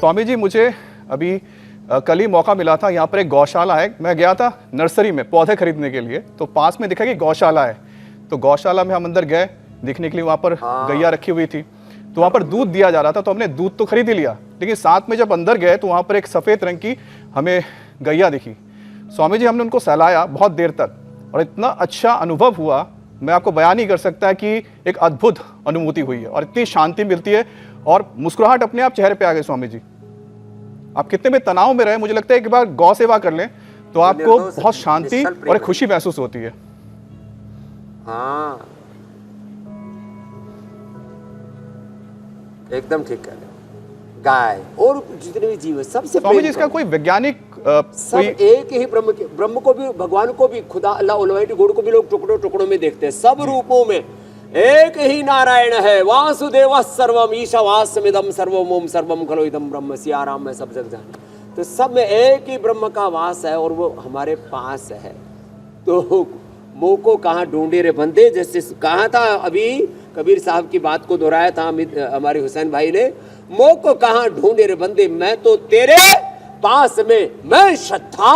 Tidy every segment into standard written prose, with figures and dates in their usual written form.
स्वामी जी, मुझे अभी कल ही मौका मिला था, यहाँ पर एक गौशाला है। मैं गया था नर्सरी में पौधे खरीदने के लिए, तो पास में दिखा कि गौशाला है। तो गौशाला में हम अंदर गए देखने के लिए, वहाँ पर गैया रखी हुई थी, तो वहाँ पर दूध दिया जा रहा था। तो हमने दूध तो खरीद ही लिया, लेकिन साथ में जब अंदर गए तो वहाँ पर एक सफ़ेद रंग की हमें गैया दिखी। स्वामी जी, हमने उनको सहलाया बहुत देर तक, और इतना अच्छा अनुभव हुआ, मैं आपको बयान नहीं कर सकता कि एक अद्भुत अनुभूति हुई है और इतनी शांति मिलती है, और मुस्कुराहट अपने आप चेहरे पे आ गई। स्वामी जी, आप कितने भी तनाव में रहे, मुझे लगता है एक बार गौ सेवा कर लें तो आपको बहुत शांति और एक खुशी महसूस होती है। हाँ, एकदम ठीक कह रहे। गाय और जितने भी जीव सबसे स्वामी जी, इसका कोई वैज्ञानिक सब एक ही ब्रह्म को भी, भगवान को भी, खुदा अल्लाह ऑलमाइटी गॉड को भी लोग टुकड़ों टुकड़ों में देखते हैं। सब रूपों में एक ही नारायण है। वासुदेव सर्वम ईशावास्यमिदं सर्वम ओम सर्वम खलो इदं ब्रह्म। सिया राम में सब जग जाने। तो सब में एक ही ब्रह्म का वास है और वो हमारे पास है। तो मोह को कहाँ ढूंढे रे बंदे, जैसे कहा था अभी कबीर साहब की बात को दोहराया था हमारे हुसैन भाई ने, मोह को कहाँ ढूंढे रे बंदे, मैं तो तेरे पास में। मैं श्रद्धा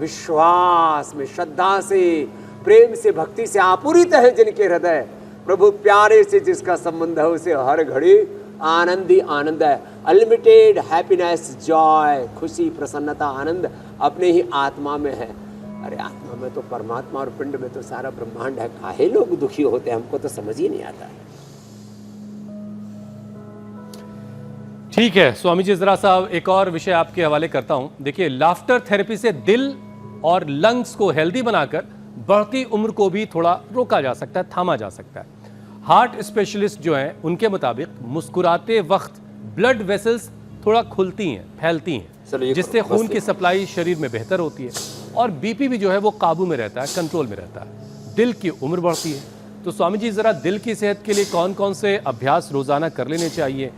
विश्वास में, श्रद्धा से, प्रेम से, भक्ति से आपूरित है जिनके हृदय, प्रभु प्यारे से जिसका संबंध है, उसे हर घड़ी आनंद ही आनंद है। अनलिमिटेड हैप्पीनेस, जॉय, खुशी, प्रसन्नता, आनंद अपने ही आत्मा में है। अरे आत्मा में तो परमात्मा और पिंड में तो सारा ब्रह्मांड है। काहे लोग दुखी होते हैं, हमको तो समझ ही नहीं आता है। ठीक है स्वामी जी, जरा सा एक और विषय आपके हवाले करता हूं। देखिए, लाफ्टर थेरेपी से दिल और लंग्स को हेल्दी बनाकर बढ़ती उम्र को भी थोड़ा रोका जा सकता है, थामा जा सकता है। हार्ट स्पेशलिस्ट जो हैं उनके मुताबिक मुस्कुराते वक्त ब्लड वेसल्स थोड़ा खुलती हैं, फैलती हैं, जिससे खून की सप्लाई शरीर में बेहतर होती है और बीपी भी जो है वो काबू में रहता है, कंट्रोल में रहता है। दिल की उम्र बढ़ती है। तो स्वामी जी, जरा दिल की सेहत के लिए कौन कौन से अभ्यास रोजाना कर लेने चाहिए,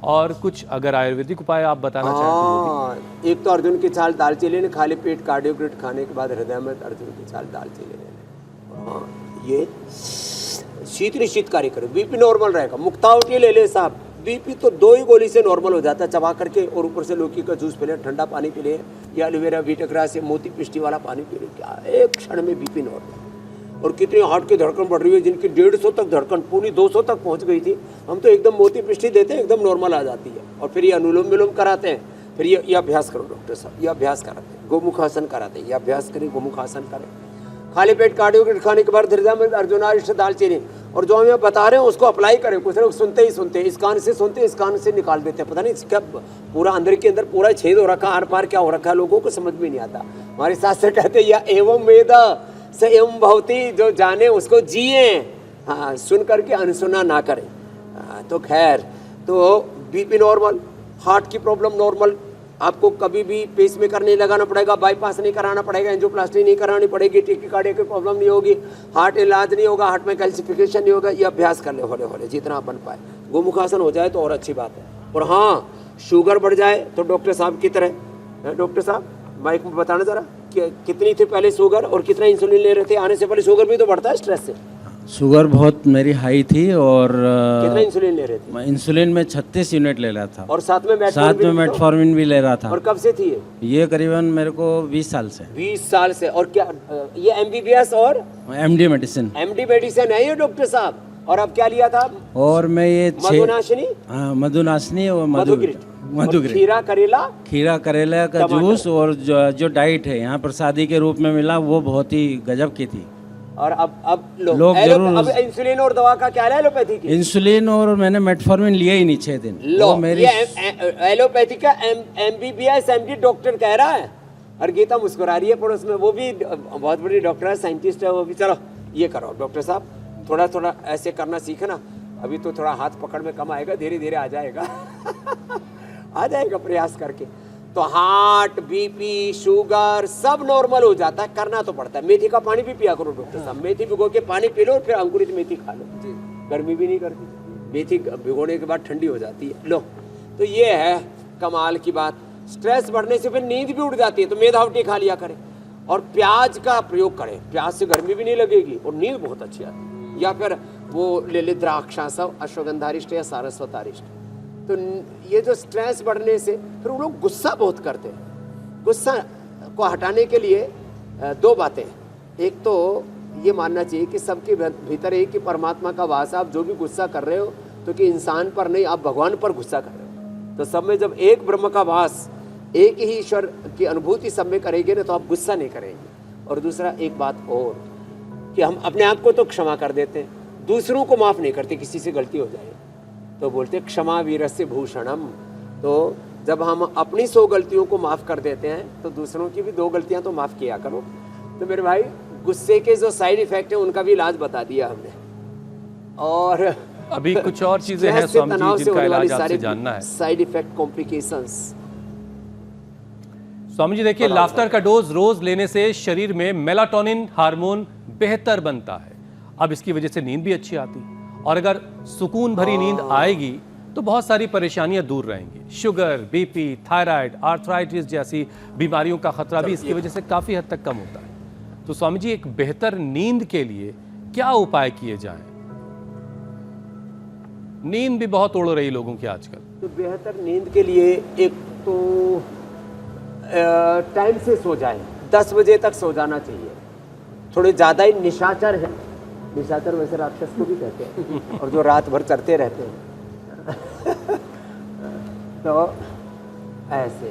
और कुछ अगर आयुर्वेदिक उपाय आप बताना चाहें तो। एक तो अर्जुन की छाल दालचीनी ने, खाली पेट कार्डियोग्रेट खाने के बाद हृदय में अर्जुन की छाल दालचीनी लेने। हाँ, ये शीत निश्चित कार्य करे, बीपी नॉर्मल रहेगा। मुक्तावटी ले ले साहब, बीपी तो 2 ही गोली से नॉर्मल हो जाता है, चबा करके, और ऊपर से लौकी का जूस पी ले, ठंडा पानी पी ले, या एलोवेरा बीटग्रास से मोती पिष्टी वाला पानी पी ले, क्या एक क्षण में बीपी नॉर्मल। और कितनी हार्ट की धड़कन बढ़ रही है, जिनकी 150 तक धड़कन पूरी 200 तक पहुंच गई थी, हम तो एकदम मोती पिष्टी देते हैं, एकदम नॉर्मल आ जाती है। और फिर ये अनुलोम विलोम कराते हैं, फिर ये अभ्यास करो डॉक्टर साहब, ये अभ्यास कराते हैं, गोमुखासन कराते हैं, ये अभ्यास करें, गोमुखासन करें। खाली पेट कार्डियोग्रेट खाने के बाद हृदय में अर्जुनारिष्ट दालचीनी, और जो हमें बता रहे हैं उसको अप्लाई करें। कुछ लोग सुनते ही सुनते, इस कान से सुनते, इस कान से निकाल देते हैं, पता नहीं क्या पूरा अंदर के अंदर पूरा छेद हो रखा, आर पार क्या हो रखा है, लोगों को समझ में नहीं आता। हमारे शास्त्र कहते हैं, या एवं वेद स एवं भवति, जो जाने उसको जिए। हाँ, सुन करके अनसुना ना करें। तो खैर, तो बीपी नॉर्मल, हार्ट की प्रॉब्लम नॉर्मल, आपको कभी भी पेस मेकर नहीं लगाना पड़ेगा, बाईपास नहीं कराना पड़ेगा, एंजियोप्लास्टी नहीं करानी पड़ेगी, टेकिकार्डिया की प्रॉब्लम नहीं होगी, हार्ट इलाज नहीं होगा, हार्ट में कैल्सिफिकेशन नहीं होगा। ये अभ्यास कर ले हौले हौले जितना बन पाए। गोमुखासन हो जाए तो और अच्छी बात है। और हाँ, शुगर बढ़ जाए तो डॉक्टर साहब की तरह, डॉक्टर साहब माइक में बताना जरा कि कितनी थी पहले शुगर और कितना इंसुलिन ले रहे थे आने से पहले। शुगर भी तो बढ़ता है स्ट्रेस से। शुगर बहुत मेरी हाई थी, और कितना इंसुलिन ले रहे थे? इंसुलिन में 36 यूनिट ले रहा था, और साथ में मेटफॉर्मिन भी ले रहा था। और कब से थी ये करीबन मेरे को 20 साल से। 20 साल से। और क्या ये MBBS और MD मेडिसिन है ये डॉक्टर साहब? और अब क्या लिया था? और मैं ये मधुनाशिनी, मधुनाशिनी और मधुगिरी, खीरा करेला का जूस, और जो डाइट है यहाँ प्रसादी के रूप में मिला, वो बहुत ही गजब की थी। और अब लोग जरूर अब इंसुलिन और दवा का क्या है? एलोपैथी की इंसुलिन, और मैंने मेटफॉर्मिन लिया ही नहीं 6 दिन। लो, मेरी एलोपैथी का MBBS MD डॉक्टर कह रहा है। और गीता मुस्कुरा रही है पड़ोस में, वो भी बहुत बड़ी डॉक्टर है, साइंटिस्ट है वो भी। चलो ये करो डॉक्टर साहब, थोड़ा थोड़ा ऐसे करना सीखना। अभी तो थोड़ा हाथ पकड़ में कम आएगा, धीरे धीरे आ जाएगा आ जाएगा प्रयास करके। तो हार्ट, बीपी, शुगर सब नॉर्मल हो जाता है। करना तो पड़ता है। मेथी का पानी भी पिया करो डॉक्टर साहब, मेथी भिगो के पानी पी लो, फिर अंकुरित मेथी खा लो, गर्मी भी नहीं करती। मेथी भिगोने के बाद ठंडी हो जाती है। लो, तो ये है कमाल की बात। स्ट्रेस बढ़ने से फिर नींद भी उड़ जाती है, तो मेधावटी खा लिया करें। और प्याज का प्रयोग करें, प्याज से गर्मी भी नहीं लगेगी और नींद बहुत अच्छी आती है। या फिर वो ले ले द्राक्षासव, अश्वगंधारिष्ट या सारस्वतारिष्ट, तो ये जो स्ट्रेस बढ़ने से फिर वो लोग गुस्सा बहुत करते हैं। गुस्सा को हटाने के लिए दो बातें। एक तो ये मानना चाहिए कि सबके भीतर एक ही परमात्मा का वास है। आप जो भी गुस्सा कर रहे हो तो कि इंसान पर नहीं, आप भगवान पर गुस्सा कर रहे हो। तो सब में जब एक ब्रह्म का वास, एक ही ईश्वर की अनुभूति सब में करेंगे ना, तो आप गुस्सा नहीं करेंगे। और दूसरा एक बात और कि हम अपने आप को तो क्षमा कर देते हैं, दूसरों को माफ़ नहीं करते। किसी से गलती हो जाए तो बोलते क्षमा वीरस्य भूषणम। तो जब हम अपनी 100 गलतियों को माफ़ कर देते हैं तो दूसरों की भी 2 गलतियां तो माफ़ किया करो। तो मेरे भाई, गुस्से के जो साइड इफेक्ट है उनका भी इलाज बता दिया हमने। और अभी कुछ और चीजें हैं स्वामी जी जिनका इलाज आपसे जानना है। Side effect complications. Swami ji देखिए, लाफ्टर का डोज रोज लेने से शरीर में मेलाटोनिन हार्मोन बेहतर बनता है। अब इसकी वजह से नींद भी अच्छी आती है, और अगर सुकून भरी नींद आएगी तो बहुत सारी परेशानियां दूर रहेंगी। शुगर, बीपी, थायराइड, आर्थराइटिस जैसी बीमारियों का खतरा भी इसकी वजह से काफी हद तक कम होता है। तो स्वामी जी, एक बेहतर नींद के लिए क्या उपाय किए जाएं? नींद भी बहुत उड़ रही लोगों की आजकल। तो बेहतर नींद के लिए एक तो टाइम से सो जाए, 10 बजे तक सो जाना चाहिए। थोड़े ज़्यादा ही निशाचर है, निशाचर वैसे राक्षस को भी कहते हैं, और जो रात भर चरते रहते हैं तो ऐसे